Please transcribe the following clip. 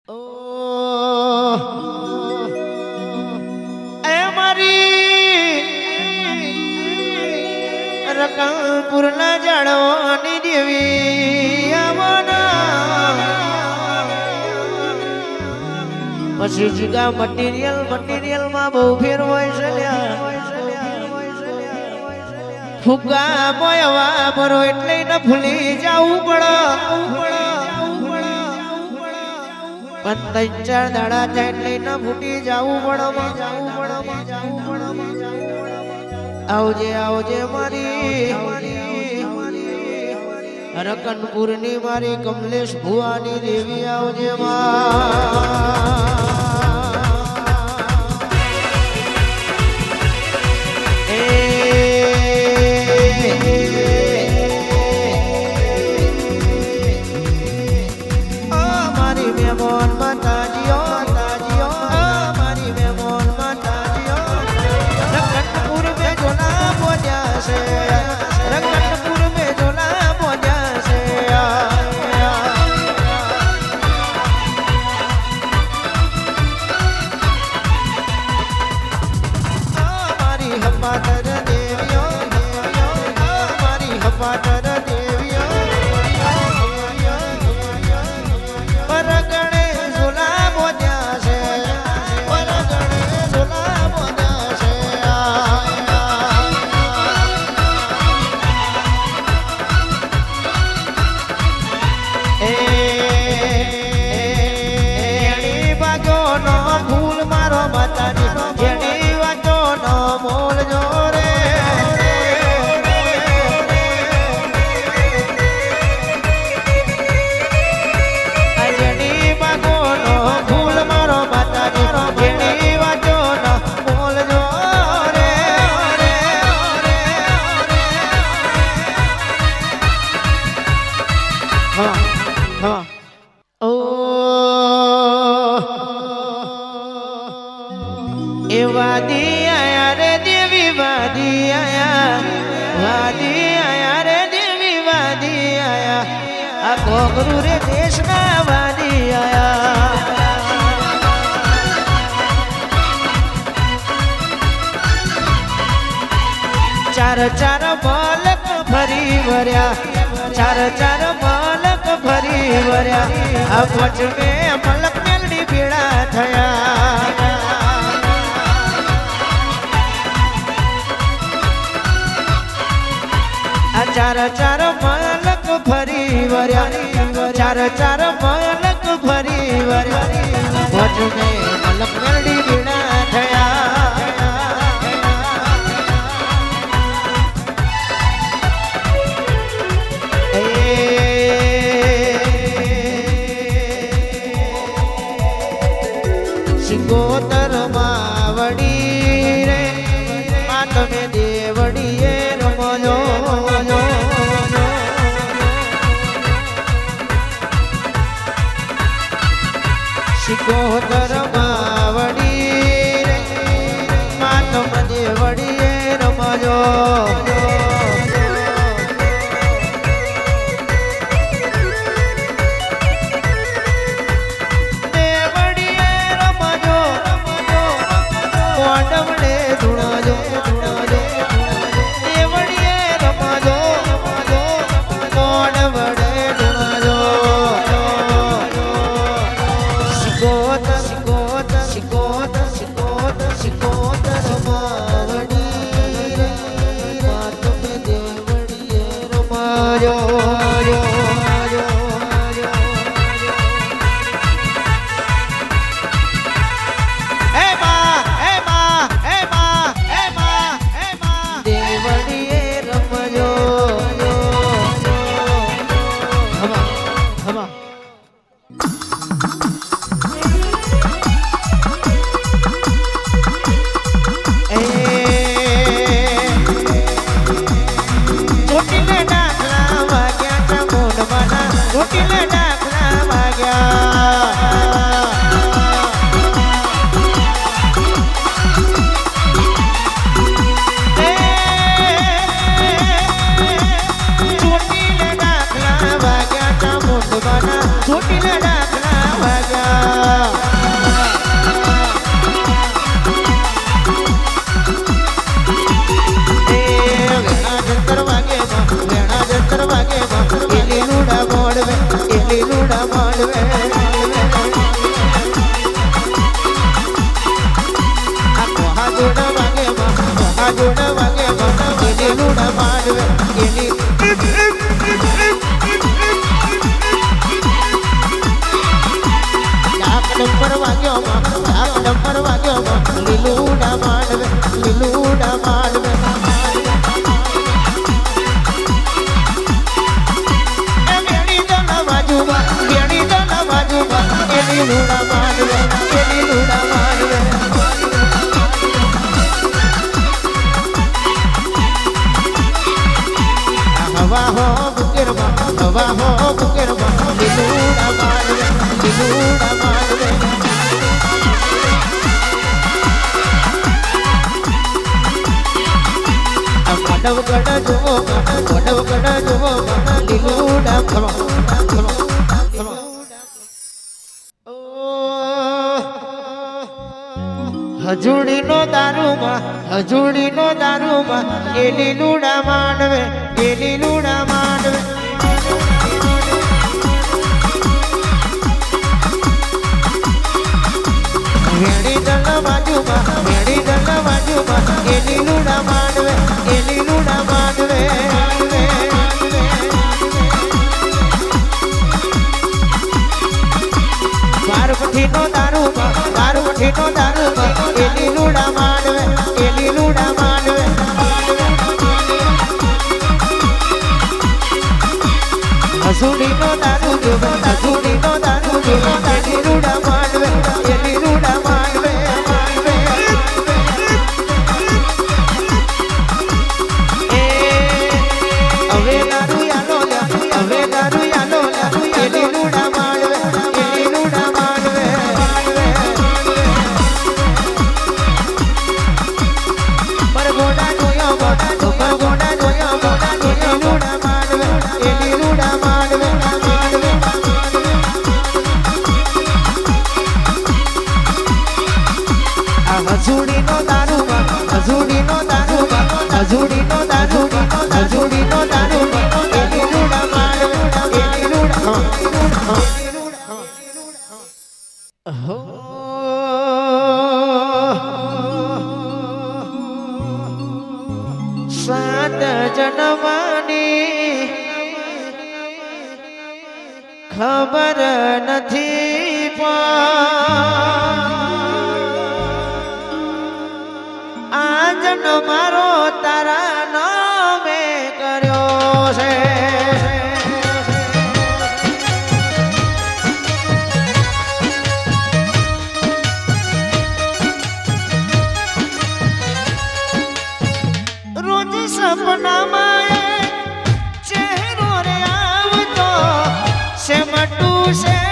ઓ એ મારી રકાપુરના જાળવાની દેવી આવના પછી જીગા મટીરિયલ માં બહુ ફેર હોય છે ફુગા બોયવા બરો એટલે ન ભૂલી જાવું પડે પણ 3-4 દાડા થાય એટલે ન ફૂટી જાવું પડે આવજે આવજે મારી રકનપુર ની મારી કમલેશ ભુવાની દેવી આવજે માં વાદી આયા રે દેવી વાદી આયા રે દેવી વાદી આયા આ કોગરુ રે દેશના વાદી આયા ચાર બાલક ફરી વર્યા ચાર બાલક ફરી વર્યા આ વચમે મલક મેલડી ભેળા થયા ચાર બાલક ફરી વર્યા ચાર બાલક ફરી વર્યા વચમે મલક મેલડી ભેળા થયા સિંગોતર માવડી રે માતમે દેવડીએ રમજો સિંગોતર માવડી રે માતમ દેવડીએ રમજો छोटी लड़ा માંડવે એ લીલુડા માંડવે આ કોહા જોડ વાગે એ લીલુડા માંડવે એની ડંપર વાગ્યો લીલુડા માંડવે બેડી દના બાજુમાં એ લીલુડા માંડવે હવા હો બુકેરમાં લીલુડા માંડવે વડવગઢ જુઓ લીલુડા હજુડીનો દારૂમાં એ લીલુડા માંડવે વેડી દલ બાજુમાં એ લીલુડા માંડવે પાર્વતીનો દારૂમાં એ લીલુડા માંડવે હસુડીનો દારૂ જોવે એ લીલુડા માંડવે હવે દારૂ યાલો એ લીલુડા માંડવે પરગોડા જોયો એ લીલુડા માંડવે આ હજુડીનો દારૂમાં એ લીલુડા સાત જન્મની ખબર નથી આ જન્મ મારો તારા નામે કર્યો છે સપનામાં ચહેરો રે આવતો છે મટુ છે